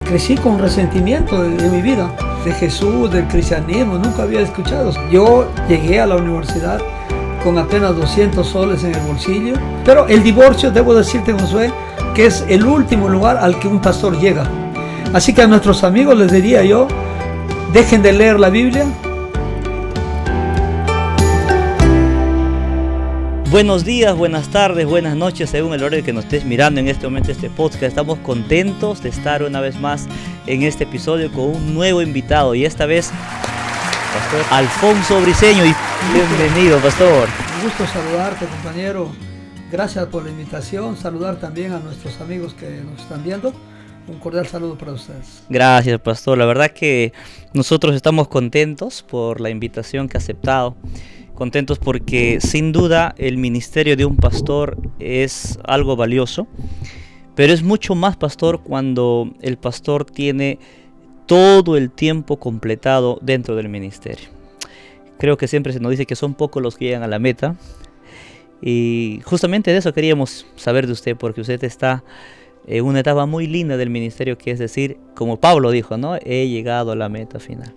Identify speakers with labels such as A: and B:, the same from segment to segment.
A: crecí con resentimiento de mi vida, de Jesús, del cristianismo, nunca había escuchado. Yo llegué a la universidad con apenas 200 soles en el bolsillo, pero el divorcio, debo decirte, Josué, que es el último lugar al que un pastor llega. Así que a nuestros amigos les diría yo, dejen de leer la Biblia.
B: Buenos días, buenas tardes, buenas noches, según el horario que nos estés mirando en este momento este podcast. Estamos contentos de estar una vez más en este episodio con un nuevo invitado y esta vez Pastor Alfonso Briceño. Y bienvenido, Pastor.
A: Un gusto saludarte, compañero. Gracias por la invitación. Saludar también a nuestros amigos que nos están viendo. Un cordial saludo para ustedes.
B: Gracias, Pastor. La verdad que nosotros estamos contentos por la invitación que ha aceptado. Contentos porque sin duda el ministerio de un pastor es algo valioso, pero es mucho más, pastor, cuando el pastor tiene todo el tiempo completado dentro del ministerio. Creo que siempre se nos dice que son pocos los que llegan a la meta y justamente de eso queríamos saber de usted, porque usted está en una etapa muy linda del ministerio, que es decir, como Pablo dijo, ¿no? He llegado a la meta final.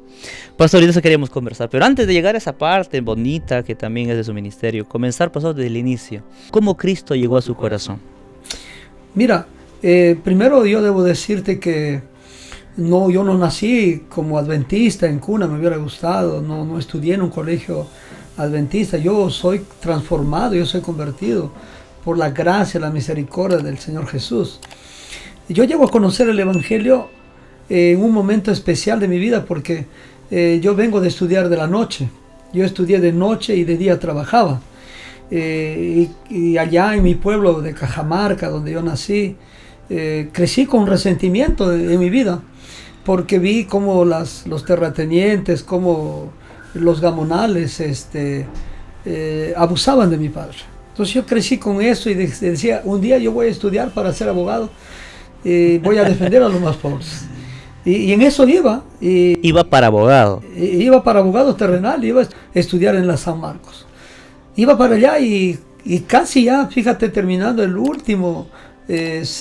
B: Pastor, de eso queríamos conversar, pero antes de llegar a esa parte bonita que también es de su ministerio, comenzar, pastor, desde el inicio. ¿Cómo Cristo llegó a su corazón?
A: Mira, primero yo debo decirte que yo no nací como adventista en cuna, me hubiera gustado, no estudié en un colegio adventista. Yo soy transformado, yo soy convertido por la gracia, la misericordia del Señor Jesús. Yo llego a conocer el Evangelio en un momento especial de mi vida, porque yo vengo de estudiar de la noche. Yo estudié de noche y de día trabajaba. Y allá en mi pueblo de Cajamarca, donde yo nací, crecí con resentimiento de mi vida, porque vi cómo los terratenientes, cómo los gamonales abusaban de mi padre. Entonces yo crecí con eso y decía, un día yo voy a estudiar para ser abogado y voy a defender a los más pobres. Y en eso iba.
B: Iba para abogado.
A: Iba para abogado terrenal, iba a estudiar en la San Marcos. Iba para allá y casi ya, fíjate, terminando el último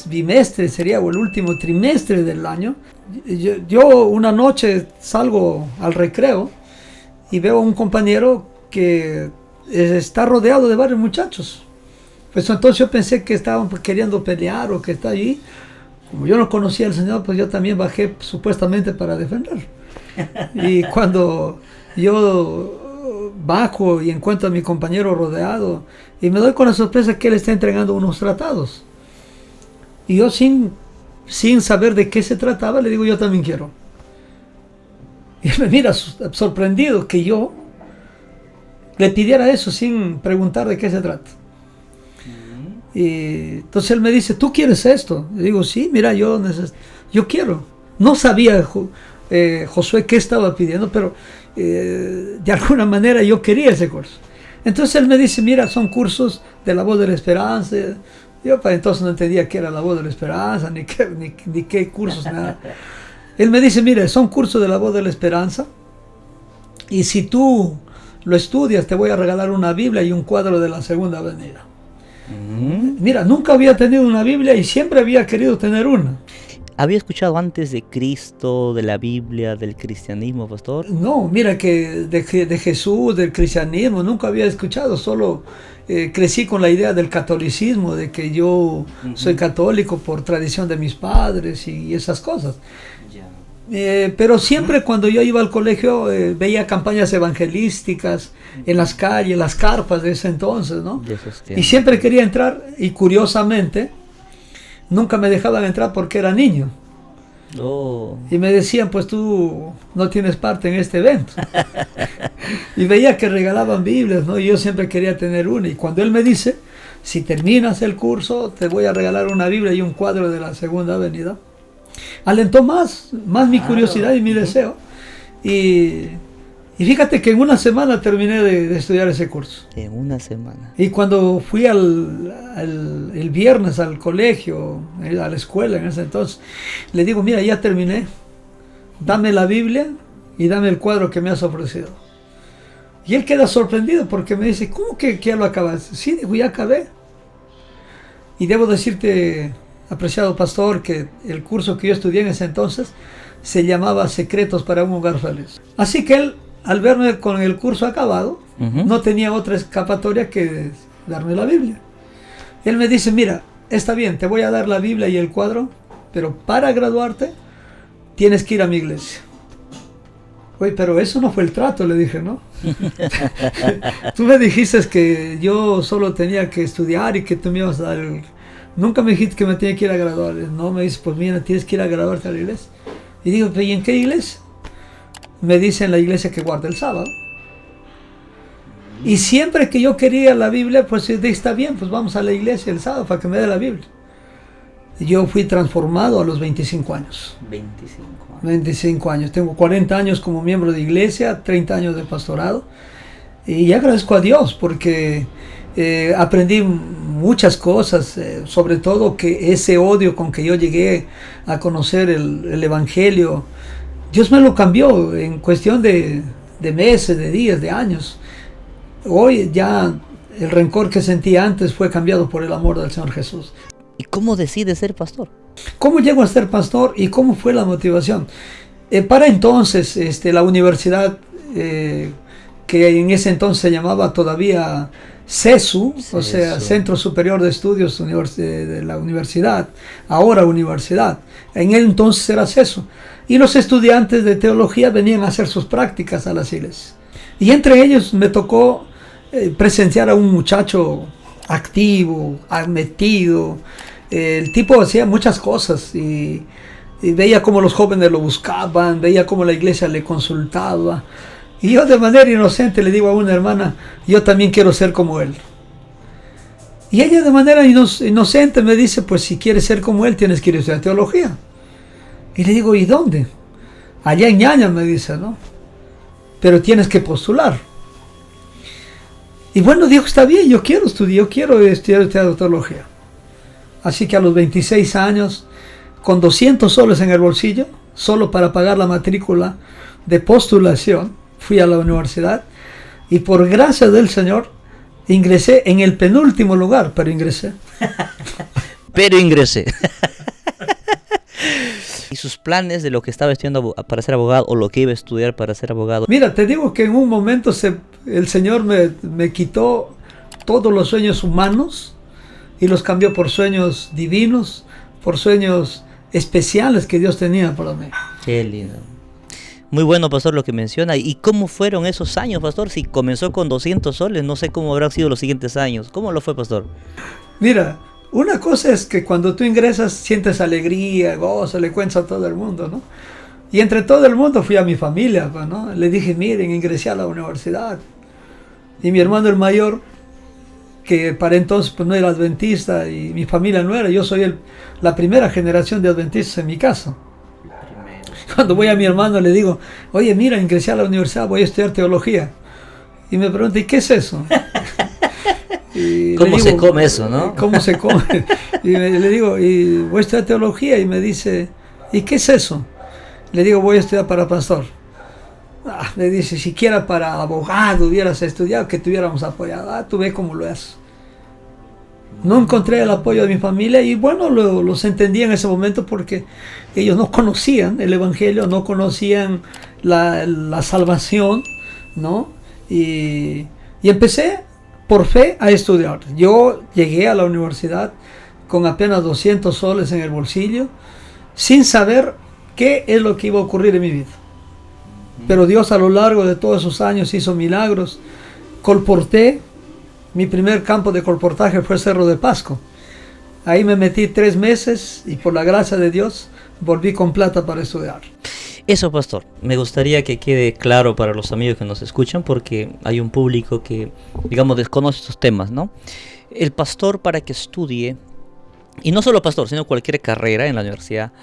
A: bimestre, sería, o el último trimestre del año. Yo una noche salgo al recreo y veo a un compañero que está rodeado de varios muchachos. Pues entonces yo pensé que estaban queriendo pelear o que está allí. Como yo no conocía al Señor, pues yo también bajé supuestamente para defender. Y cuando yo bajo y encuentro a mi compañero rodeado, y me doy con la sorpresa que él está entregando unos tratados. Y yo sin saber de qué se trataba, le digo, yo también quiero. Y él me mira sorprendido que yo le pidiera eso sin preguntar de qué se trata. Y entonces él me dice, ¿tú quieres esto? Le digo, sí, mira, yo quiero. No sabía Josué qué estaba pidiendo, pero de alguna manera yo quería ese curso. Entonces él me dice, mira, son cursos de la Voz de la Esperanza. Yo para entonces no entendía qué era la Voz de la Esperanza, ni qué cursos, nada. Él me dice, mira, son cursos de la Voz de la Esperanza, y si tú lo estudias, te voy a regalar una Biblia y un cuadro de la Segunda Venida. Mira, nunca había tenido una Biblia y siempre había querido tener una.
B: ¿Había escuchado antes de Cristo, de la Biblia, del cristianismo, pastor?
A: No, mira que de Jesús, del cristianismo, nunca había escuchado. Solo crecí con la idea del catolicismo, de que yo soy católico por tradición de mis padres y esas cosas. Pero siempre cuando yo iba al colegio veía campañas evangelísticas en las calles, las carpas de ese entonces, ¿no? Y siempre quería entrar, y curiosamente nunca me dejaban entrar porque era niño.
B: Oh.
A: Y me decían, pues tú no tienes parte en este evento. Y veía que regalaban Biblias, ¿no? Y yo siempre quería tener una. Y cuando él me dice, si terminas el curso, te voy a regalar una Biblia y un cuadro de la Segunda Venida, alentó más mi curiosidad y mi deseo. Y fíjate que en una semana terminé de estudiar ese curso.
B: En una semana.
A: Y cuando fui el viernes al colegio, a la escuela en ese entonces, le digo, mira, ya terminé, dame la Biblia y dame el cuadro que me has ofrecido. Y él queda sorprendido porque me dice, ¿cómo que ya lo acabas? Sí, digo, ya acabé. Y debo decirte, apreciado pastor, que el curso que yo estudié en ese entonces se llamaba Secretos para un Hogar Feliz. Así que él, al verme con el curso acabado, no tenía otra escapatoria que darme la Biblia. Él me dice, mira, está bien, te voy a dar la Biblia y el cuadro, pero para graduarte tienes que ir a mi iglesia. Oye, pero eso no fue el trato, le dije, ¿no? Tú me dijiste que yo solo tenía que estudiar y que tú me ibas a dar el... Nunca me dijiste que me tenía que ir a graduar. No, me dice, pues mira, tienes que ir a graduarte a la iglesia. Y digo, ¿y en qué iglesia? Me dice, en la iglesia que guarda el sábado. Y siempre que yo quería la Biblia, pues está bien, pues vamos a la iglesia el sábado para que me dé la Biblia. Yo fui transformado a los 25 años. 25 años. Tengo 40 años como miembro de iglesia, 30 años de pastorado. Y agradezco a Dios porque aprendí muchas cosas, sobre todo que ese odio con que yo llegué a conocer el Evangelio, Dios me lo cambió en cuestión de meses, de días, de años. Hoy ya el rencor que sentí antes fue cambiado por el amor del Señor Jesús.
B: ¿Y cómo decide ser pastor?
A: ¿Cómo llego a ser pastor y cómo fue la motivación? Para entonces, la universidad, que en ese entonces se llamaba todavía CESU, o sea, Centro Superior de Estudios de la Universidad, ahora universidad, en el entonces era CESU, y los estudiantes de teología venían a hacer sus prácticas a las iglesias. Y entre ellos me tocó presenciar a un muchacho activo, metido. El tipo hacía muchas cosas y veía cómo los jóvenes lo buscaban, veía cómo la iglesia le consultaba. Y yo de manera inocente le digo a una hermana, yo también quiero ser como él. Y ella de manera inocente me dice, pues si quieres ser como él tienes que ir a estudiar teología. Y le digo, ¿y dónde? Allá en Ñaña, me dice, ¿no? Pero tienes que postular. Y bueno, dijo, está bien, yo quiero estudiar teología. Así que a los 26 años, con 200 soles en el bolsillo, solo para pagar la matrícula de postulación, fui a la universidad y por gracia del Señor ingresé en el penúltimo lugar, pero ingresé.
B: Pero ingresé. ¿Y sus planes de lo que estaba estudiando para ser abogado o lo que iba a estudiar para ser abogado?
A: Mira, te digo que en un momento el Señor me quitó todos los sueños humanos y los cambió por sueños divinos, por sueños especiales que Dios tenía para mí.
B: Qué lindo. Muy bueno, pastor, lo que menciona. ¿Y cómo fueron esos años, pastor? Si comenzó con 200 soles, no sé cómo habrán sido los siguientes años. ¿Cómo lo fue, pastor?
A: Mira, una cosa es que cuando tú ingresas sientes alegría, gozo, le cuentas a todo el mundo, ¿no? Y entre todo el mundo fui a mi familia, ¿no? Le dije, miren, ingresé a la universidad. Y mi hermano el mayor, que para entonces pues no era adventista y mi familia no era, yo soy la primera generación de adventistas en mi casa. Cuando voy a mi hermano le digo, oye, mira, ingresé a la universidad, voy a estudiar teología. Y me pregunta, ¿y qué es eso? Y
B: ¿Cómo se come eso, no?
A: ¿Cómo se come? Y le digo, y voy a estudiar teología. Y me dice, ¿y qué es eso? Le digo, voy a estudiar para pastor. Me dice, siquiera para abogado hubieras estudiado, que te hubiéramos apoyado. Tú ves cómo lo haces. No encontré el apoyo de mi familia y bueno, los entendí en ese momento porque ellos no conocían el Evangelio, no conocían la salvación, ¿no? Y empecé por fe a estudiar. Yo llegué a la universidad con apenas 200 soles en el bolsillo, sin saber qué es lo que iba a ocurrir en mi vida. Pero Dios a lo largo de todos esos años hizo milagros. Colporté. Mi primer campo de colportaje fue Cerro de Pasco. Ahí me metí 3 meses y por la gracia de Dios volví con plata para estudiar.
B: Eso, pastor, me gustaría que quede claro para los amigos que nos escuchan porque hay un público que, digamos, desconoce estos temas, ¿no? El pastor, para que estudie, y no solo pastor, sino cualquier carrera en la universidad,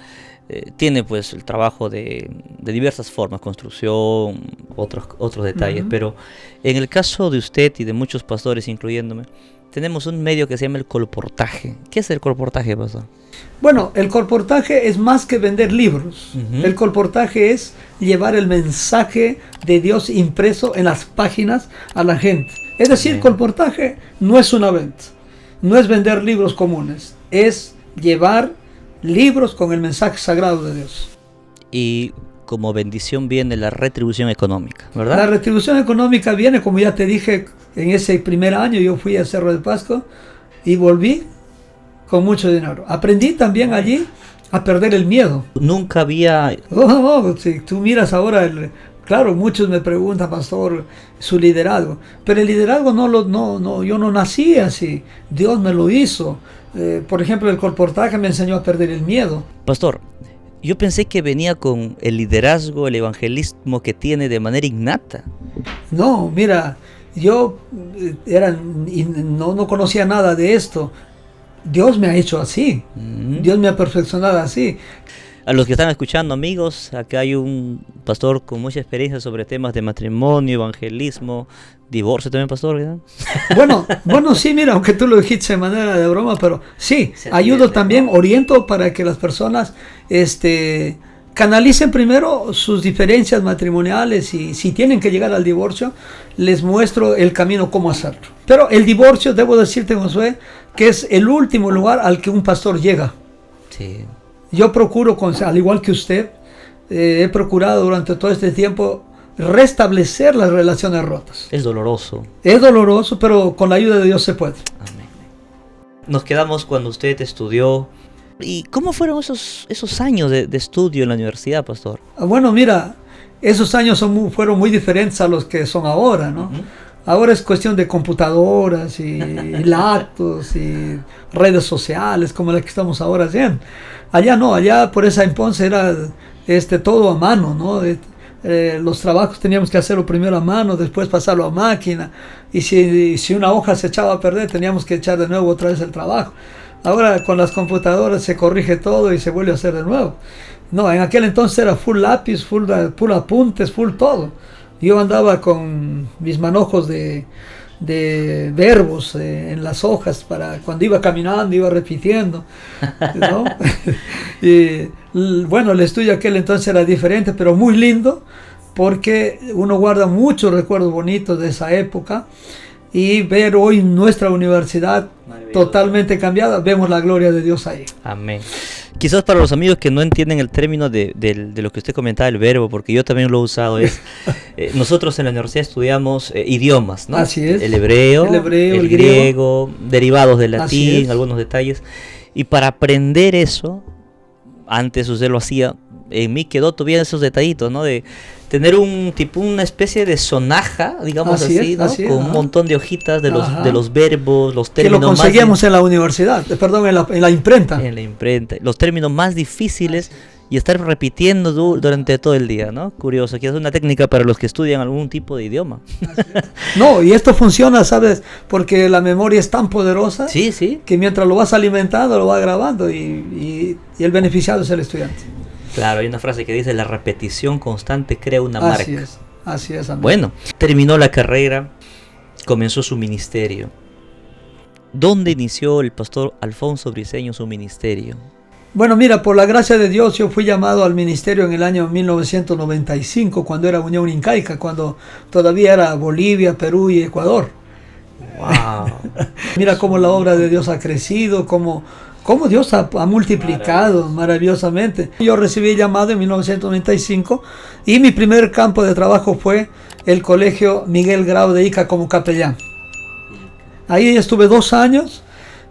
B: tiene pues el trabajo de diversas formas, construcción, otros detalles, pero en el caso de usted y de muchos pastores, incluyéndome, tenemos un medio que se llama el colportaje. ¿Qué es el colportaje, pastor?
A: Bueno, el colportaje es más que vender libros. El colportaje es llevar el mensaje de Dios impreso en las páginas a la gente. Es decir, colportaje no es una venta, no es vender libros comunes, es llevar libros con el mensaje sagrado de Dios.
B: Y como bendición viene la retribución económica, ¿verdad?
A: La retribución económica viene, como ya te dije, en ese primer año yo fui a Cerro de Pasco y volví con mucho dinero. Aprendí también allí a perder el miedo.
B: Nunca había...
A: Si tú miras ahora, claro, muchos me preguntan, pastor, su liderazgo. Pero el liderazgo yo no nací así. Dios me lo hizo. Por ejemplo, el colportaje me enseñó a perder el miedo.
B: Pastor, yo pensé que venía con el liderazgo, el evangelismo que tiene de manera innata.
A: No, mira, yo no conocía nada de esto. Dios me ha hecho así. Dios me ha perfeccionado así.
B: A los que están escuchando, amigos, acá hay un pastor con mucha experiencia sobre temas de matrimonio, evangelismo, divorcio también, pastor, ¿verdad?
A: Bueno, sí, mira, aunque tú lo dijiste de manera de broma, pero sí, ayudo también, oriento para que las personas canalicen primero sus diferencias matrimoniales y si tienen que llegar al divorcio, les muestro el camino cómo hacerlo. Pero el divorcio, debo decirte, Josué, que es el último lugar al que un pastor llega.
B: Sí.
A: Yo procuro, al igual que usted, he procurado durante todo este tiempo restablecer las relaciones rotas.
B: Es doloroso.
A: Es doloroso, pero con la ayuda de Dios se puede.
B: Amén. Nos quedamos cuando usted estudió. ¿Y cómo fueron esos años de estudio en la universidad, pastor?
A: Bueno, mira, esos años fueron muy diferentes a los que son ahora, ¿no? Ahora es cuestión de computadoras y laptops y redes sociales como la que estamos ahora haciendo. Allá no, allá por esa entonces era todo a mano, ¿no? Los trabajos teníamos que hacerlo primero a mano, después pasarlo a máquina. Y si una hoja se echaba a perder, teníamos que echar de nuevo otra vez el trabajo. Ahora con las computadoras se corrige todo y se vuelve a hacer de nuevo. No, en aquel entonces era full lápiz, full apuntes, full todo. Yo andaba con mis manojos de verbos en las hojas para cuando iba caminando, iba repitiendo, ¿no? Y bueno, el estudio aquel entonces era diferente, pero muy lindo, porque uno guarda muchos recuerdos bonitos de esa época. Y ver hoy nuestra universidad totalmente cambiada, vemos la gloria de Dios ahí.
B: Amén. Quizás para los amigos que no entienden el término de lo que usted comentaba, el verbo, porque yo también lo he usado, nosotros en la universidad estudiamos idiomas, ¿no?
A: Así es.
B: El hebreo, el griego, derivados del latín, algunos detalles. Y para aprender eso, antes usted lo hacía, en mí quedó todavía esos detallitos, ¿no? De tener una especie de sonaja, digamos así, ¿no? Con un montón de hojitas de los verbos, los términos.
A: Que lo conseguíamos en la universidad, perdón, en la imprenta.
B: En la imprenta, los términos más difíciles y estar repitiendo durante todo el día, ¿no? Curioso, que es una técnica para los que estudian algún tipo de idioma.
A: No, y esto funciona, ¿sabes? Porque la memoria es tan poderosa,
B: sí,
A: que mientras lo vas alimentando, lo vas grabando y el beneficiado es el estudiante.
B: Claro, hay una frase que dice: la repetición constante crea una marca.
A: Así es, amigo.
B: Bueno, terminó la carrera, comenzó su ministerio. ¿Dónde inició el pastor Alfonso Briceño su ministerio?
A: Bueno, mira, por la gracia de Dios yo fui llamado al ministerio en el año 1995, cuando era Unión Incaica, cuando todavía era Bolivia, Perú y Ecuador.
B: ¡Wow!
A: Mira cómo la obra de Dios ha crecido, cómo Dios ha multiplicado maravillosamente. Yo recibí el llamado en 1995 y mi primer campo de trabajo fue el Colegio Miguel Grau de Ica como capellán. Ahí estuve 2 años,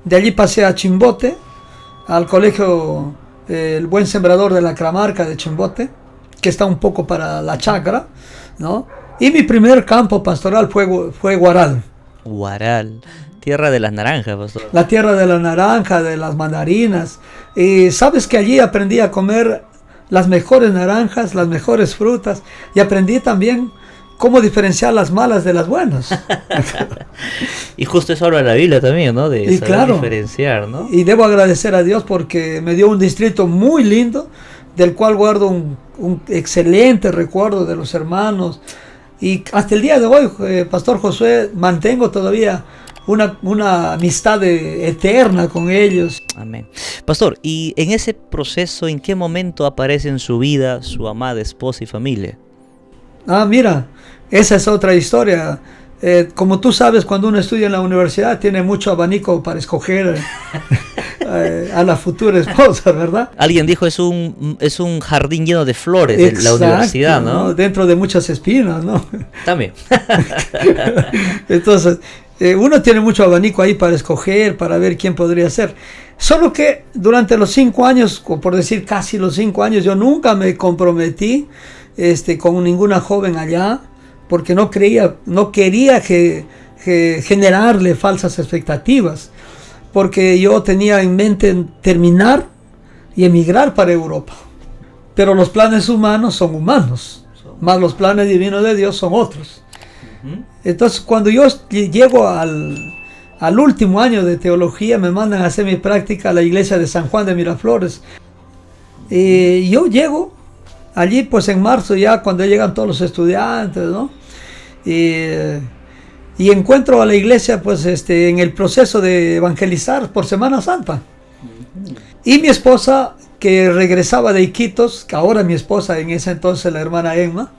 A: de allí pasé a Chimbote, al Colegio El Buen Sembrador de la Cramarca de Chimbote, que está un poco para la chacra, ¿no? Y mi primer campo pastoral fue Huaral.
B: Huaral. Tierra de las naranjas, pastor.
A: La tierra de la naranja, de las mandarinas. Y sabes que allí aprendí a comer las mejores naranjas, las mejores frutas. Y aprendí también cómo diferenciar las malas de las buenas.
B: Y justo eso habla la Biblia también, ¿no? De saber
A: claro,
B: diferenciar, ¿no?
A: Y debo agradecer a Dios porque me dio un distrito muy lindo, del cual guardo un excelente recuerdo de los hermanos. Y hasta el día de hoy, Pastor Josué, mantengo todavía una amistad eterna con ellos.
B: Amén. Pastor, y en ese proceso, ¿en qué momento aparece en su vida su amada esposa y familia?
A: Mira, esa es otra historia. Como tú sabes, cuando uno estudia en la universidad tiene mucho abanico para escoger a la futura esposa, ¿verdad?
B: Alguien dijo, es un jardín lleno de flores.
A: Exacto,
B: la universidad, ¿no?
A: Dentro de muchas espinas, ¿no?
B: También.
A: Entonces, uno tiene mucho abanico ahí para escoger, para ver quién podría ser. Solo que durante los 5 años, o por decir casi los 5 años, yo nunca me comprometí con ninguna joven allá, porque no quería generarle falsas expectativas, porque yo tenía en mente terminar y emigrar para Europa. Pero los planes humanos son humanos, más los planes divinos de Dios son otros. Entonces, cuando yo llego al último año de teología, me mandan a hacer mi práctica a la iglesia de San Juan de Miraflores. Yo llego allí pues en marzo, ya cuando llegan todos los estudiantes, ¿no? Y encuentro a la iglesia pues en el proceso de evangelizar por Semana Santa. Y mi esposa, que regresaba de Iquitos, que ahora mi esposa, en ese entonces la hermana Emma,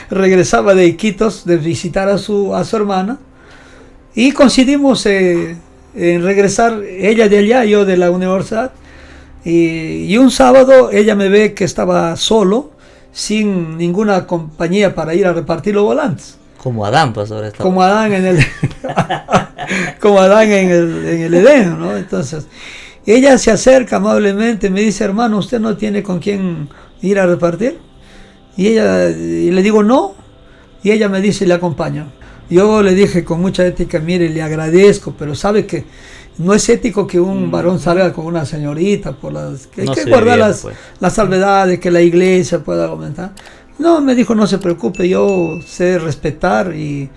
A: regresaba de Iquitos de visitar a su hermana, y coincidimos en regresar, ella de allá, yo de la universidad, y un sábado ella me ve que estaba solo, sin ninguna compañía para ir a repartir los volantes.
B: Como Adán, pastor.
A: Como Adán en el como Adán en el Edén, ¿no? Entonces, ella se acerca amablemente, me dice, hermano, ¿usted no tiene con quién ir a repartir? Y le digo, no. Y ella me dice, le acompaño. Yo le dije con mucha ética, mire, le agradezco, pero sabe que no es ético que un varón salga con una señorita, hay que guardar las salvedades, que la iglesia pueda aumentar. No, me dijo, no se preocupe, yo sé respetar y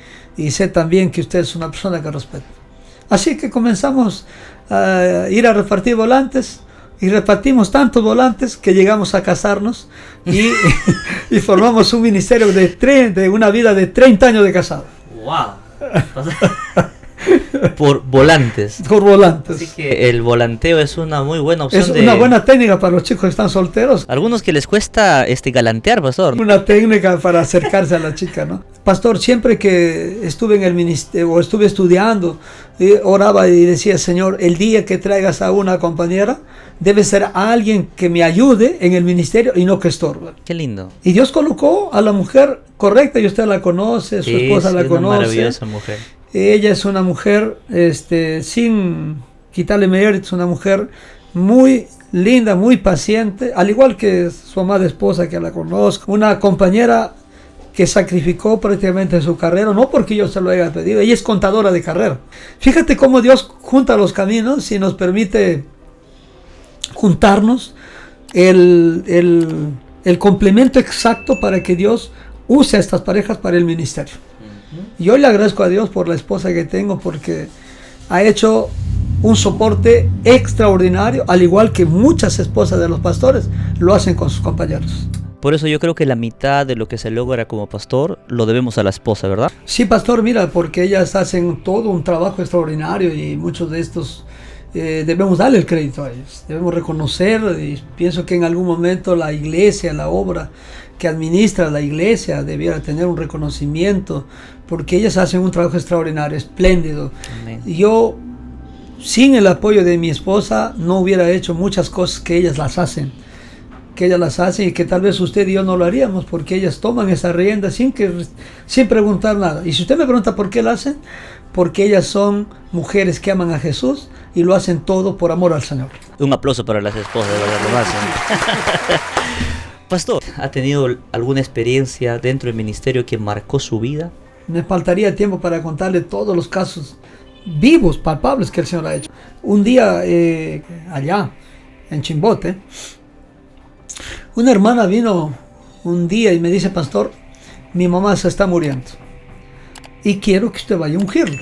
A: sé también que usted es una persona que respeta. Así que comenzamos a ir a repartir volantes, y repartimos tantos volantes que llegamos a casarnos y formamos un ministerio de una vida de 30 años de casado.
B: ¡Wow! Por volantes.
A: Por volantes.
B: Así que el volanteo es una muy buena opción.
A: Es una buena técnica para los chicos que están solteros.
B: Algunos que les cuesta galantear, pastor.
A: Una técnica para acercarse a la chica, ¿no? Pastor, siempre que estuve en el ministerio o estuve estudiando, oraba y decía, Señor, el día que traigas a una compañera, debe ser alguien que me ayude en el ministerio y no que estorbe.
B: Qué lindo.
A: Y Dios colocó a la mujer correcta, y usted la conoce, su esposa la conoce.
B: Una maravillosa mujer.
A: Ella es una mujer, sin quitarle méritos, una mujer muy linda, muy paciente, al igual que su amada esposa, que la conozco, una compañera que sacrificó prácticamente su carrera, no porque yo se lo haya pedido, ella es contadora de carrera. Fíjate cómo Dios junta los caminos y nos permite juntarnos el complemento exacto para que Dios use a estas parejas para el ministerio. Yo le agradezco a Dios por la esposa que tengo, porque ha hecho un soporte extraordinario, al igual que muchas esposas de los pastores lo hacen con sus compañeros.
B: Por eso yo creo que la mitad de lo que se logra como pastor lo debemos a la esposa, ¿verdad?
A: Sí, pastor, mira, porque ellas hacen todo un trabajo extraordinario, y muchos de estos debemos darle el crédito a ellos, debemos reconocer, y pienso que en algún momento la iglesia, la obra que administra la iglesia debiera tener un reconocimiento, porque ellas hacen un trabajo extraordinario, espléndido. Amén. Yo, sin el apoyo de mi esposa, no hubiera hecho muchas cosas que ellas las hacen, y que tal vez usted y yo no lo haríamos, porque ellas toman esa rienda sin preguntar nada. Y si usted me pregunta por qué lo hacen, porque ellas son mujeres que aman a Jesús y lo hacen todo por amor al Señor.
B: Un aplauso para las esposas, de verdad, lo hacen. Pastor, ¿ha tenido alguna experiencia dentro del ministerio que marcó su vida?
A: Me faltaría tiempo para contarle todos los casos vivos, palpables que el Señor ha hecho. Un día allá en Chimbote, una hermana vino un día y me dice, pastor, mi mamá se está muriendo y quiero que usted vaya a ungirlo.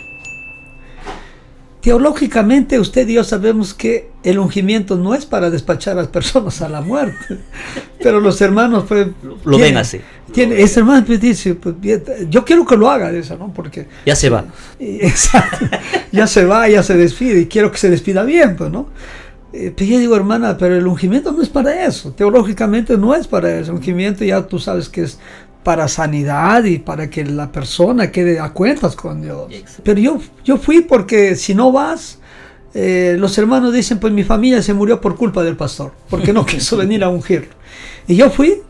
A: Teológicamente usted y yo sabemos que el ungimiento no es para despachar a las personas a la muerte, pero los hermanos pues,
B: lo ven así.
A: Ese hermano pues, dice, pues, yo quiero que lo haga, eso, ¿no? Porque
B: ya se va.
A: Exacto, ya se va, ya se despide, y quiero que se despida bien, pues, ¿no? Pero yo digo, hermana, pero el ungimiento no es para eso, teológicamente no es para eso. El ungimiento ya tú sabes que es para sanidad y para que la persona quede a cuentas con Dios.
B: Exacto.
A: Pero yo fui porque si no vas, los hermanos dicen, pues mi familia se murió por culpa del pastor, porque no quiso venir a ungir. Y yo fui,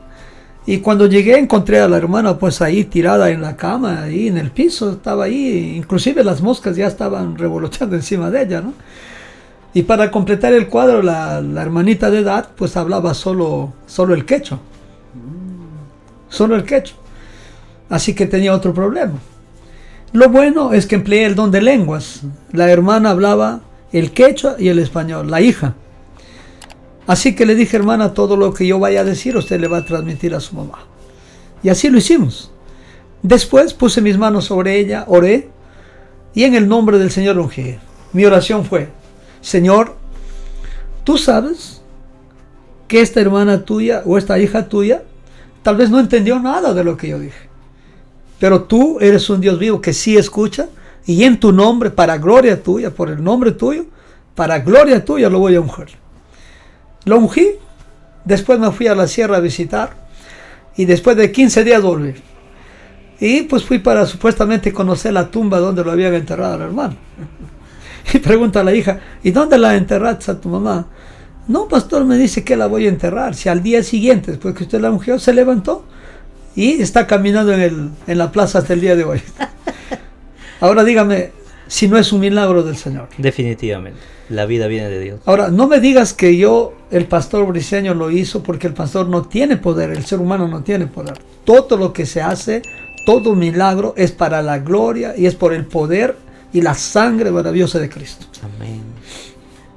A: y cuando llegué encontré a la hermana pues ahí tirada en la cama, ahí en el piso, estaba ahí, inclusive las moscas ya estaban revoloteando encima de ella, ¿no? Y para completar el cuadro, la hermanita de edad pues hablaba solo el quechua. Solo el quechua. Así que tenía otro problema. Lo bueno es que empleé el don de lenguas. La hermana hablaba el quechua y el español, la hija. Así que le dije, hermana, todo lo que yo vaya a decir, usted le va a transmitir a su mamá. Y así lo hicimos. Después puse mis manos sobre ella, oré, y en el nombre del Señor ungí. Mi oración fue, Señor, tú sabes que esta hermana tuya o esta hija tuya tal vez no entendió nada de lo que yo dije. Pero tú eres un Dios vivo que sí escucha, y en tu nombre, para gloria tuya, por el nombre tuyo, para gloria tuya lo voy a ungir. Lo ungí, después me fui a la sierra a visitar, y después de 15 días volví. Y pues fui para supuestamente conocer la tumba donde lo habían enterrado al hermano. Y pregunta a la hija, ¿y dónde la enterraste a tu mamá? No, pastor, me dice que la voy a enterrar. Si al día siguiente, después que usted la ungió, se levantó y está caminando en la plaza hasta el día de hoy. Ahora dígame, si no es un milagro del Señor.
B: Definitivamente, la vida viene de Dios.
A: Ahora, no me digas que el pastor Briceño lo hizo, porque el pastor no tiene poder, el ser humano no tiene poder. Todo lo que se hace, todo milagro es para la gloria y es por el poder y la sangre maravillosa de Cristo.
B: Amén.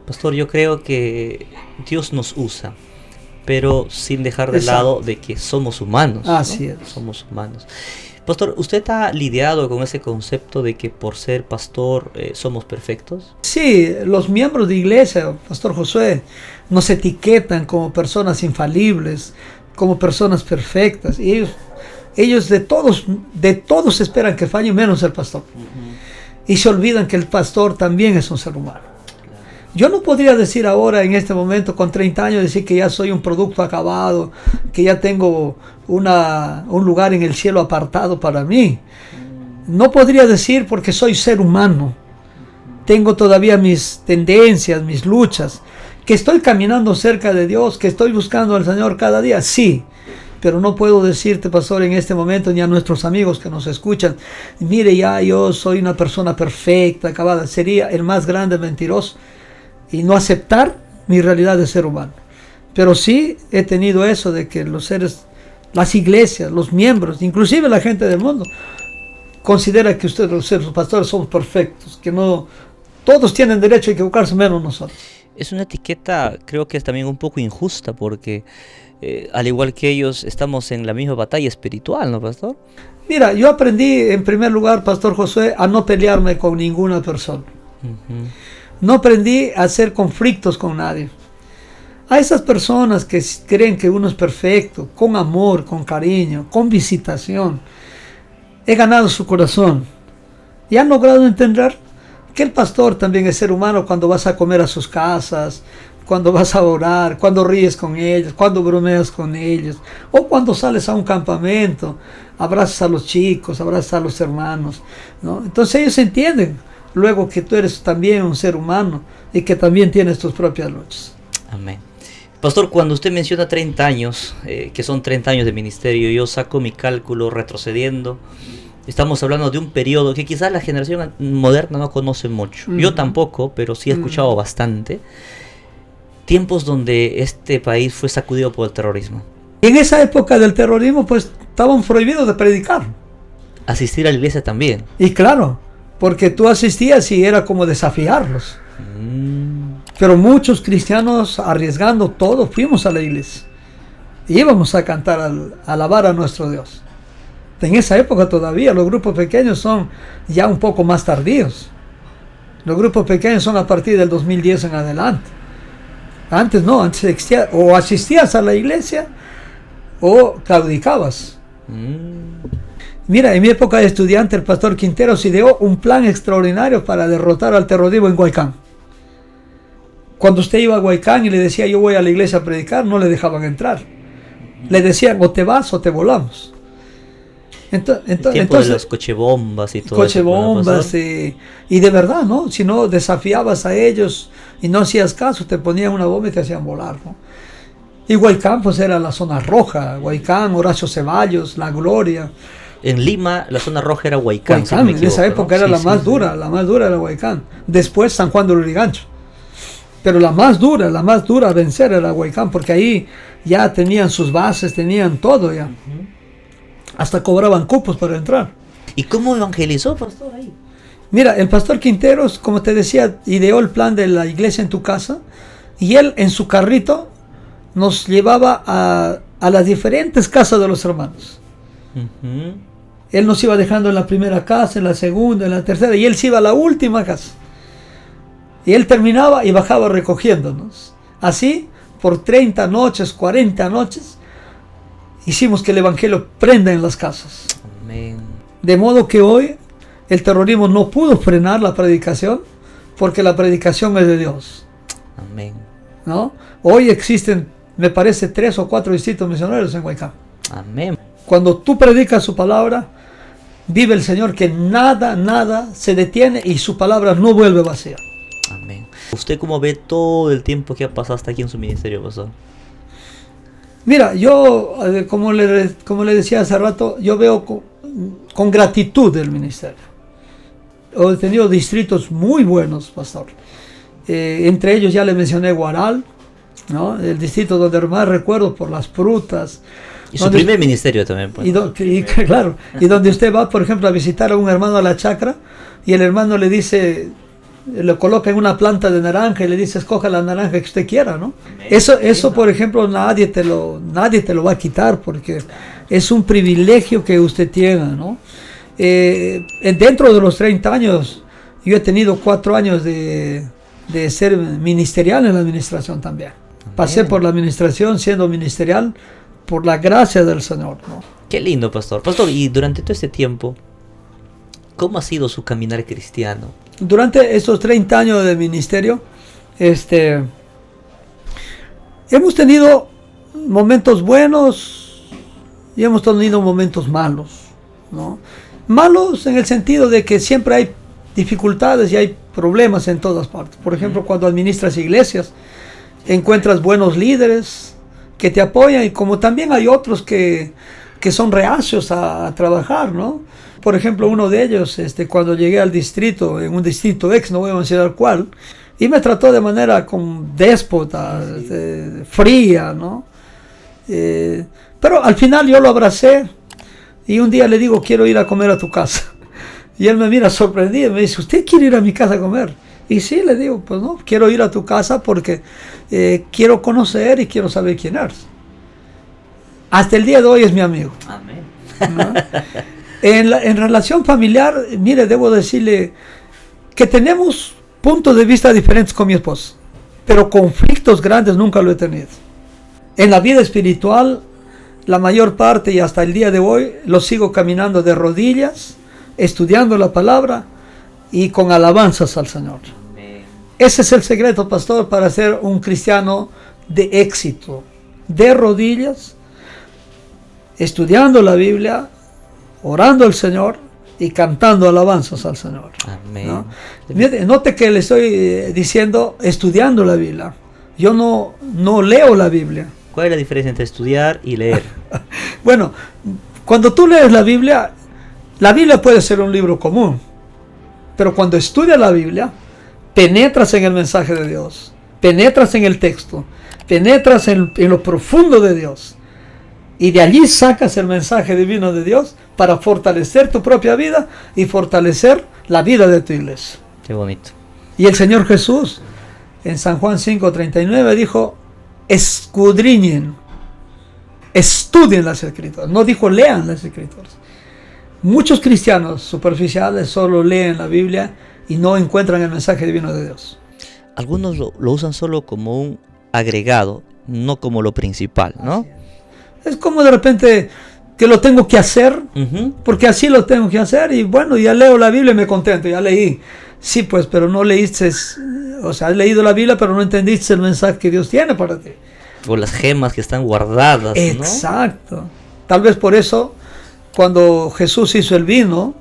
B: Pastor, yo creo que Dios nos usa, pero sin dejar de lado de que somos humanos.
A: Así
B: ¿no?
A: es.
B: Somos humanos. Pastor, ¿usted ha lidiado con ese concepto de que por ser pastor somos perfectos?
A: Sí, los miembros de iglesia, Pastor Josué, nos etiquetan como personas infalibles, como personas perfectas. Y ellos de todos esperan que falle, menos el pastor. Y se olvidan que el pastor también es un ser humano. Yo no podría decir ahora, en este momento, con 30 años, decir que ya soy un producto acabado, que ya tengo un lugar en el cielo apartado para mí. No podría decir porque soy ser humano. Tengo todavía mis tendencias, mis luchas, que estoy caminando cerca de Dios, que estoy buscando al Señor cada día, sí. Pero no puedo decirte, pastor, en este momento, ni a nuestros amigos que nos escuchan, mire, ya yo soy una persona perfecta, acabada. Sería el más grande mentiroso. Y no aceptar mi realidad de ser humano. Pero sí he tenido eso de que los seres, las iglesias, los miembros, inclusive la gente del mundo, considera que ustedes, los pastores, somos perfectos, que no, todos tienen derecho a equivocarse menos nosotros.
B: Es una etiqueta, creo que es también un poco injusta, porque al igual que ellos, estamos en la misma batalla espiritual, ¿no, pastor?
A: Mira, yo aprendí, en primer lugar, Pastor Josué, a no pelearme con ninguna persona. No aprendí a hacer conflictos con nadie. A esas personas que creen que uno es perfecto, con amor, con cariño, con visitación, he ganado su corazón. Y han logrado entender que el pastor también es ser humano cuando vas a comer a sus casas, cuando vas a orar, cuando ríes con ellos, cuando bromeas con ellos, o cuando sales a un campamento, abrazas a los chicos, abrazas a los hermanos, ¿no? Entonces ellos entienden luego que tú eres también un ser humano y que también tienes tus propias luchas.
B: Amén. Pastor, cuando usted menciona 30 años, que son 30 años de ministerio, yo saco mi cálculo retrocediendo. Estamos hablando de un periodo que quizás la generación moderna no conoce mucho. Yo tampoco, pero sí he escuchado bastante. Tiempos donde este país fue sacudido por el terrorismo.
A: En esa época del terrorismo, pues estaban prohibidos de predicar.
B: Asistir a la iglesia también.
A: Y claro, porque tú asistías y era como desafiarlos. Pero muchos cristianos, arriesgando todo, fuimos a la iglesia. Y íbamos a cantar, a alabar a nuestro Dios. En esa época todavía los grupos pequeños son ya un poco más tardíos. Los grupos pequeños son a partir del 2010 en adelante. Antes no, antes existía, o asistías a la iglesia o claudicabas. Mira, en mi época de estudiante, el pastor Quinteros ideó un plan extraordinario para derrotar al terrorismo en Huaycán. Cuando usted iba a Huaycán y le decía yo voy a la iglesia a predicar, no le dejaban entrar. Le decían o te vas o te volamos.
B: El tiempo
A: Entonces,
B: de los cochebombas y todo eso.
A: cochebombas, y de verdad, ¿no? Si no desafiabas a ellos y no hacías caso, te ponían una bomba y te hacían volar, ¿no? Y Huaycán, pues era la zona roja. Huaycán, Horacio Ceballos, La Gloria.
B: En Lima, la zona roja era Huaycán. Si no
A: Huaycán,
B: me
A: en
B: equivoco,
A: esa época
B: ¿no?
A: era la más dura, la más dura era Huaycán. Después San Juan de Lurigancho. Pero la más dura a vencer era Huaycán, porque ahí ya tenían sus bases, tenían todo ya. Hasta cobraban cupos para entrar.
B: ¿Y cómo evangelizó, pastor, ahí?
A: Mira, el pastor Quinteros, como te decía, ideó el plan de la iglesia en tu casa, y él en su carrito nos llevaba a las diferentes casas de los hermanos. Él nos iba dejando en la primera casa, en la segunda, en la tercera, y él se iba a la última casa. Y él terminaba y bajaba recogiéndonos. Así, por 30 noches, 40 noches, hicimos que el evangelio prenda en las casas.
B: Amén.
A: De modo que hoy el terrorismo no pudo frenar la predicación, porque la predicación es de Dios.
B: Amén.
A: ¿No? Hoy existen, me parece, 3 o 4 distritos misioneros en Huaycán.
B: Amén.
A: Cuando tú predicas su palabra, vive el Señor que nada se detiene y su palabra no vuelve vacía.
B: Amén. ¿Usted cómo ve todo el tiempo que ha pasado hasta aquí en su ministerio, pastor?
A: Mira, yo, como le decía hace rato, yo veo con gratitud el ministerio. He tenido distritos muy buenos, pastor. Entre ellos ya le mencioné Guaral, ¿no? El distrito donde más recuerdo por las frutas.
B: Y su primer ministerio también. Pues.
A: Claro, y donde usted va, por ejemplo, a visitar a un hermano a la chacra, y el hermano le dice, lo coloca en una planta de naranja y le dice, escoja la naranja que usted quiera, ¿no? Eso por ejemplo, nadie te lo va a quitar, porque es un privilegio que usted tiene, ¿no? Dentro de los 30 años, yo he tenido 4 años de ser ministerial en la administración también. Pasé por la administración siendo ministerial por la gracia del Señor, ¿no?
B: Qué lindo, pastor. Pastor, y durante todo este tiempo, ¿cómo ha sido su caminar cristiano?
A: Durante estos 30 años de ministerio, hemos tenido momentos buenos y hemos tenido momentos malos, ¿no? Malos en el sentido de que siempre hay dificultades y hay problemas en todas partes. Por ejemplo, cuando administras iglesias, encuentras buenos líderes que te apoyan, y como también hay otros que son reacios a trabajar, ¿no? Por ejemplo, uno de ellos, cuando llegué al distrito, en un distrito ex, no voy a mencionar cuál, y me trató de manera como déspota, fría, ¿no? Pero al final yo lo abracé, y un día le digo, quiero ir a comer a tu casa. Y él me mira sorprendido y me dice, ¿usted quiere ir a mi casa a comer? Y sí, le digo, pues no, quiero ir a tu casa porque quiero conocer y quiero saber quién eres. Hasta el día de hoy es mi amigo.
B: Amén.
A: ¿No? En relación familiar, mire, debo decirle que tenemos puntos de vista diferentes con mi esposa, pero conflictos grandes nunca lo he tenido. En la vida espiritual, la mayor parte y hasta el día de hoy, lo sigo caminando de rodillas, estudiando la palabra y con alabanzas al Señor.
B: Amén.
A: Ese es el secreto, pastor, para ser un cristiano de éxito. De rodillas, estudiando la Biblia, orando al Señor y cantando alabanzas al Señor.
B: Amén.
A: ¿No? Note que le estoy diciendo estudiando la Biblia. Yo no leo la Biblia.
B: ¿Cuál es la diferencia entre estudiar y leer?
A: Bueno, cuando tú lees la Biblia puede ser un libro común. Pero cuando estudias la Biblia, penetras en el mensaje de Dios, penetras en el texto, penetras en lo profundo de Dios. Y de allí sacas el mensaje divino de Dios para fortalecer tu propia vida y fortalecer la vida de tu iglesia.
B: Qué bonito.
A: Y el Señor Jesús, en San Juan 5:39, dijo, escudriñen, estudien las Escrituras. No dijo lean las Escrituras. Muchos cristianos superficiales solo leen la Biblia y no encuentran el mensaje divino de Dios.
B: Algunos lo usan solo como un agregado, no como lo principal, ¿no?
A: Es como de repente que lo tengo que hacer, porque así lo tengo que hacer, y bueno, ya leo la Biblia y me contento, ya leí. Sí, pues, pero no leíste, o sea, has leído la Biblia, pero no entendiste el mensaje que Dios tiene para ti.
B: O las gemas que están guardadas, ¿no?
A: Exacto. Tal vez por eso cuando Jesús hizo el vino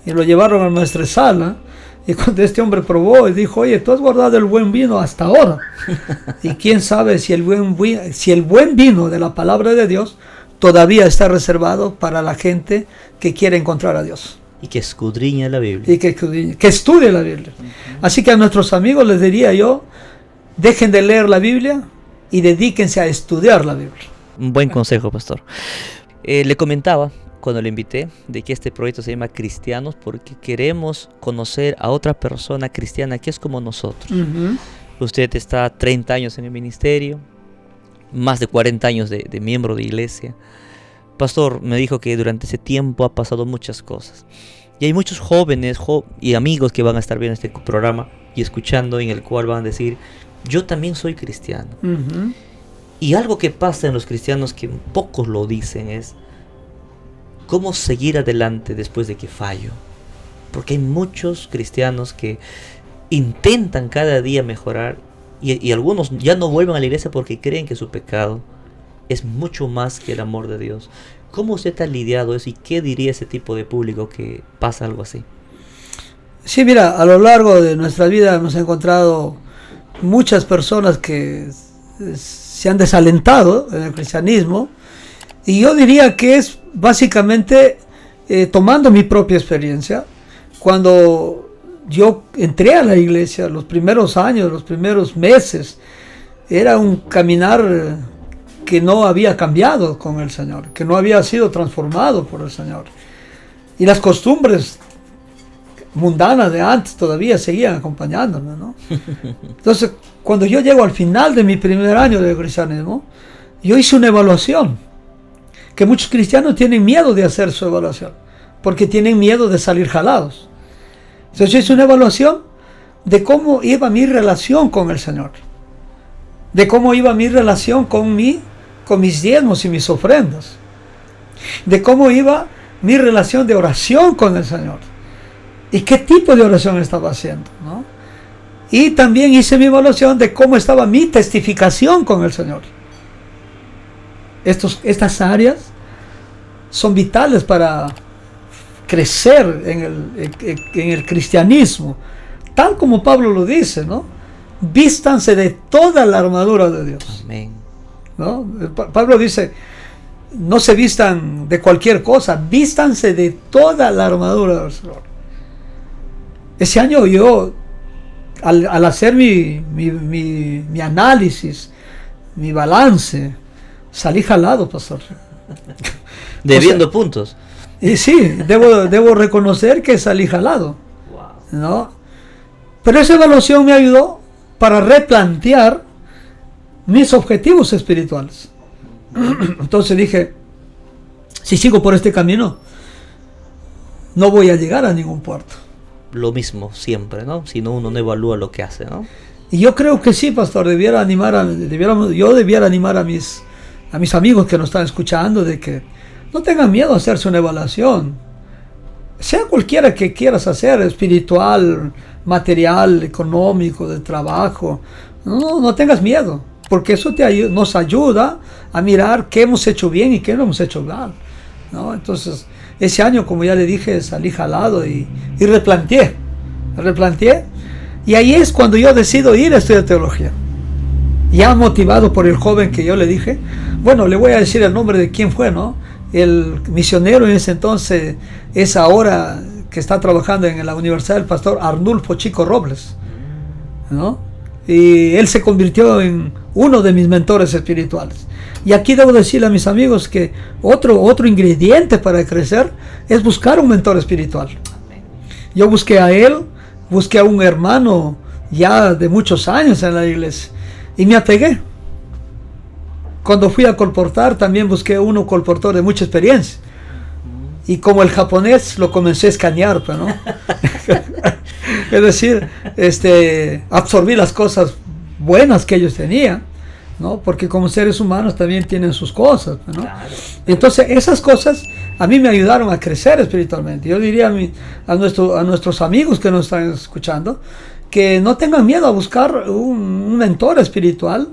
A: y lo llevaron a nuestra sala, y cuando este hombre probó y dijo, oye, tú has guardado el buen vino hasta ahora. Y quién sabe si el buen vino de la palabra de Dios todavía está reservado para la gente que quiere encontrar a Dios.
B: Y que escudriña la Biblia.
A: Y que estudie la Biblia. Así que a nuestros amigos les diría yo, dejen de leer la Biblia y dedíquense a estudiar la Biblia.
B: Un buen consejo, pastor. Le comentaba cuando le invité de que este proyecto se llama Cristianos porque queremos conocer a otra persona cristiana que es como nosotros. Usted está 30 años en el ministerio, más de 40 años de miembro de iglesia. Pastor me dijo que durante ese tiempo ha pasado muchas cosas. Y hay muchos jóvenes y amigos que van a estar viendo este programa y escuchando, en el cual van a decir, yo también soy cristiano. Y algo que pasa en los cristianos que pocos lo dicen es, ¿cómo seguir adelante después de que fallo? Porque hay muchos cristianos que intentan cada día mejorar y algunos ya no vuelven a la iglesia porque creen que su pecado es mucho más que el amor de Dios. ¿Cómo usted ha lidiado eso y qué diría ese tipo de público que pasa algo así?
A: Sí, mira, a lo largo de nuestra vida hemos encontrado muchas personas que se han desalentado en el cristianismo, y yo diría que es básicamente tomando mi propia experiencia. Cuando yo entré a la iglesia, los primeros años, los primeros meses, era un caminar que no había cambiado con el Señor, que no había sido transformado por el Señor. Y las costumbres mundanas de antes todavía seguían acompañándome, ¿no? Entonces, cuando yo llego al final de mi primer año de cristianismo, yo hice una evaluación, que muchos cristianos tienen miedo de hacer su evaluación, porque tienen miedo de salir jalados. Entonces yo hice una evaluación de cómo iba mi relación con el Señor, de cómo iba mi relación con mis diezmos y mis ofrendas, de cómo iba mi relación de oración con el Señor, y qué tipo de oración estaba haciendo, ¿no? Y también hice mi evaluación de cómo estaba mi testificación con el Señor. Estas áreas son vitales para crecer en el cristianismo, tal como Pablo lo dice, ¿no? Vístanse de toda la armadura de Dios.
B: Amén.
A: ¿No? Pablo dice, no se vistan de cualquier cosa, vístanse de toda la armadura del Señor. Ese año yo, al hacer mi análisis, mi balance, salí jalado, pastor.
B: Debiendo puntos.
A: Y sí, debo reconocer que salí jalado.
B: Wow.
A: ¿No? Pero esa evaluación me ayudó para replantear mis objetivos espirituales. Entonces dije, si sigo por este camino, no voy a llegar a ningún puerto.
B: Lo mismo siempre, ¿no? Si no, uno no evalúa lo que hace, ¿no?
A: Y yo creo que sí, pastor, yo debiera animar a mis amigos que nos están escuchando, de que no tengan miedo a hacerse una evaluación, sea cualquiera que quieras hacer, espiritual, material, económico, de trabajo. No tengas miedo, porque eso nos ayuda a mirar qué hemos hecho bien y qué no hemos hecho mal, ¿no? Entonces, ese año, como ya le dije, salí jalado y replanteé, y ahí es cuando yo decido ir a estudiar teología. Ya motivado por el joven que yo le dije, bueno, le voy a decir el nombre de quién fue, ¿no? El misionero en ese entonces es ahora que está trabajando en la universidad, el pastor Arnulfo Chico Robles, ¿no? Y él se convirtió en uno de mis mentores espirituales. Y aquí debo decirle a mis amigos que otro ingrediente para crecer es buscar un mentor espiritual. Yo busqué a él, busqué a un hermano ya de muchos años en la iglesia y me apegué. Cuando fui a colportar también busqué a uno colportor de mucha experiencia. Y como el japonés lo comencé a escanear, pues, ¿no? Es decir, absorbí las cosas buenas que ellos tenían, ¿no? Porque como seres humanos también tienen sus cosas, ¿no? Claro. Entonces esas cosas a mí me ayudaron a crecer espiritualmente. Yo diría a nuestros amigos que nos están escuchando que no tengan miedo a buscar un mentor espiritual,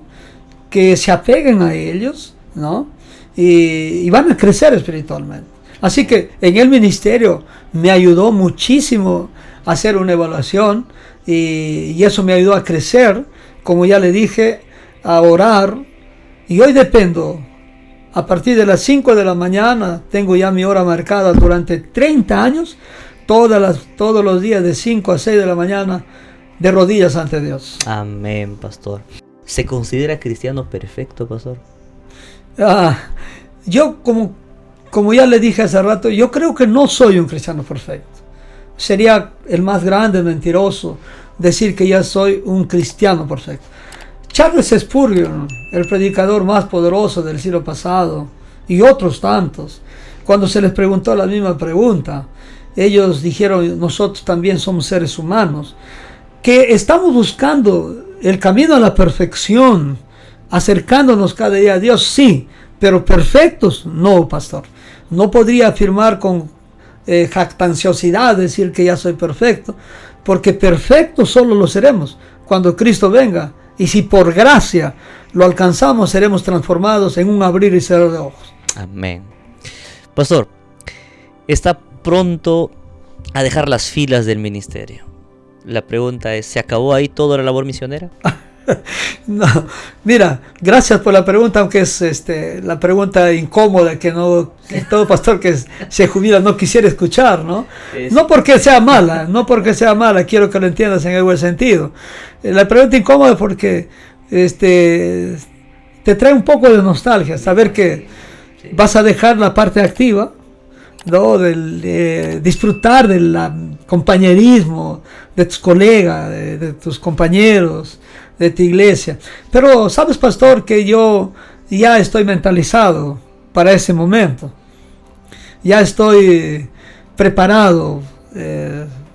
A: que se apeguen a ellos, ¿no? Y van a crecer espiritualmente. Así que en el ministerio me ayudó muchísimo a hacer una evaluación y eso me ayudó a crecer, como ya le dije, a orar. Y hoy dependo, a partir de las 5 de la mañana, tengo ya mi hora marcada durante 30 años, todos los días de 5 a 6 de la mañana, de rodillas ante Dios.
B: Amén, pastor. ¿Se considera cristiano perfecto, pastor?
A: Yo, como ya le dije hace rato, yo creo que no soy un cristiano perfecto. Sería el más grande mentiroso decir que ya soy un cristiano perfecto. Charles Spurgeon, el predicador más poderoso del siglo pasado, y otros tantos, cuando se les preguntó la misma pregunta, ellos dijeron: nosotros también somos seres humanos, que estamos buscando el camino a la perfección, acercándonos cada día a Dios, sí, pero perfectos, no, pastor. No podría afirmar con jactanciosidad, decir que ya soy perfecto, porque perfectos solo lo seremos cuando Cristo venga. Y si por gracia lo alcanzamos, seremos transformados en un abrir y cerrar de ojos.
B: Amén. Pastor, está pronto a dejar las filas del ministerio. La pregunta es, ¿se acabó ahí toda la labor misionera?
A: No, mira, gracias por la pregunta, aunque es la pregunta incómoda que todo pastor que se jubila no quisiera escuchar, ¿no? No porque sea mala, quiero que lo entiendas en el buen sentido. La pregunta incómoda porque te trae un poco de nostalgia, saber que vas a dejar la parte activa, ¿no? Disfrutar del compañerismo de tus colegas, de tus compañeros, de tu iglesia. Pero sabes, pastor, que yo ya estoy mentalizado para ese momento. Ya estoy preparado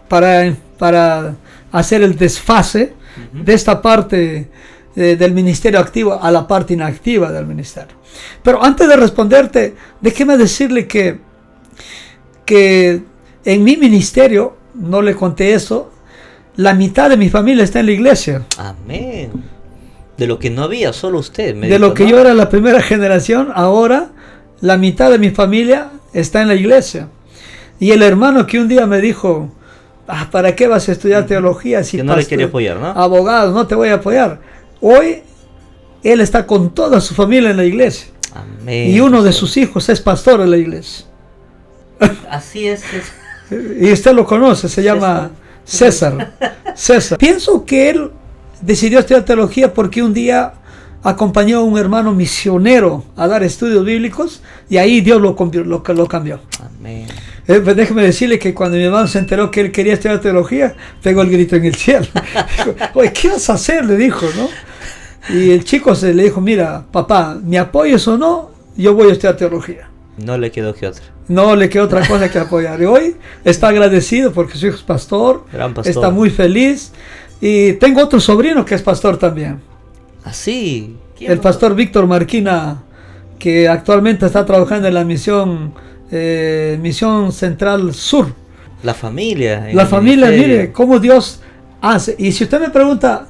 A: para hacer el desfase de esta parte del ministerio activo a la parte inactiva del ministerio. Pero antes de responderte, déjeme decirle que en mi ministerio, no le conté eso, la mitad de mi familia está en la iglesia.
B: Amén. De lo que no había, solo usted.
A: De lo que yo era la primera generación, ahora la mitad de mi familia está en la iglesia. Y el hermano que un día me dijo: ¿para qué vas a estudiar teología si
B: que no le quería apoyar, ¿no?
A: Abogado, no te voy a apoyar. Hoy él está con toda su familia en la iglesia.
B: Amén.
A: Y uno de sus hijos es pastor en la iglesia.
B: Así es.
A: Y usted lo conoce, se llama César. Pienso que él decidió estudiar teología porque un día acompañó a un hermano misionero a dar estudios bíblicos y ahí Dios lo cambió.
B: Amén.
A: Pues déjeme decirle que cuando mi hermano se enteró que él quería estudiar teología, pegó el grito en el cielo. Dijo: oye, ¿qué vas a hacer?, le dijo, ¿no? Y el chico le dijo: mira, papá, ¿me apoyes o no? Yo voy a estudiar teología.
B: No le quedó que otra.
A: No le quedó otra cosa que apoyar. Y hoy está agradecido porque su hijo es pastor.
B: Gran pastor.
A: Está muy feliz. Y tengo otro sobrino que es pastor también.
B: ¿Así?
A: El pastor Víctor Marquina, que actualmente está trabajando en la misión Central Sur.
B: La familia.
A: La familia, mire cómo Dios hace. Y si usted me pregunta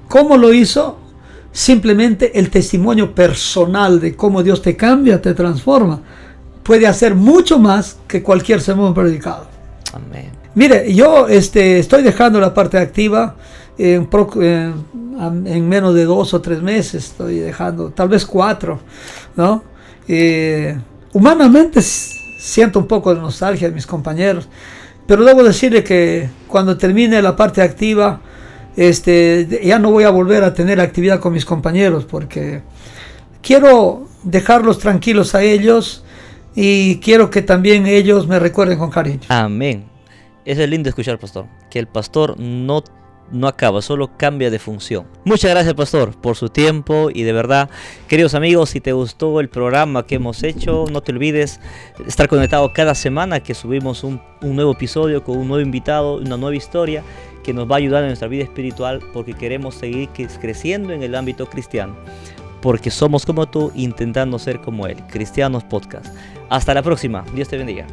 A: cómo lo hizo, simplemente el testimonio personal de cómo Dios te cambia, te transforma, puede hacer mucho más que cualquier sermón predicado.
B: Amén.
A: Mire, yo estoy dejando la parte activa en menos de 2 o 3 meses, estoy dejando, tal vez 4, ¿no? Humanamente siento un poco de nostalgia de mis compañeros, pero debo decirle que cuando termine la parte activa, ya no voy a volver a tener actividad con mis compañeros porque quiero dejarlos tranquilos a ellos y quiero que también ellos me recuerden con cariño.
B: Amén. Eso es lindo escuchar, pastor, que el pastor no acaba, solo cambia de función. Muchas gracias, pastor, por su tiempo y de verdad, queridos amigos, si te gustó el programa que hemos hecho, no te olvides estar conectado cada semana que subimos un nuevo episodio con un nuevo invitado, una nueva historia que nos va a ayudar en nuestra vida espiritual porque queremos seguir creciendo en el ámbito cristiano. Porque somos como tú intentando ser como él. Cristianos Podcast. Hasta la próxima. Dios te bendiga.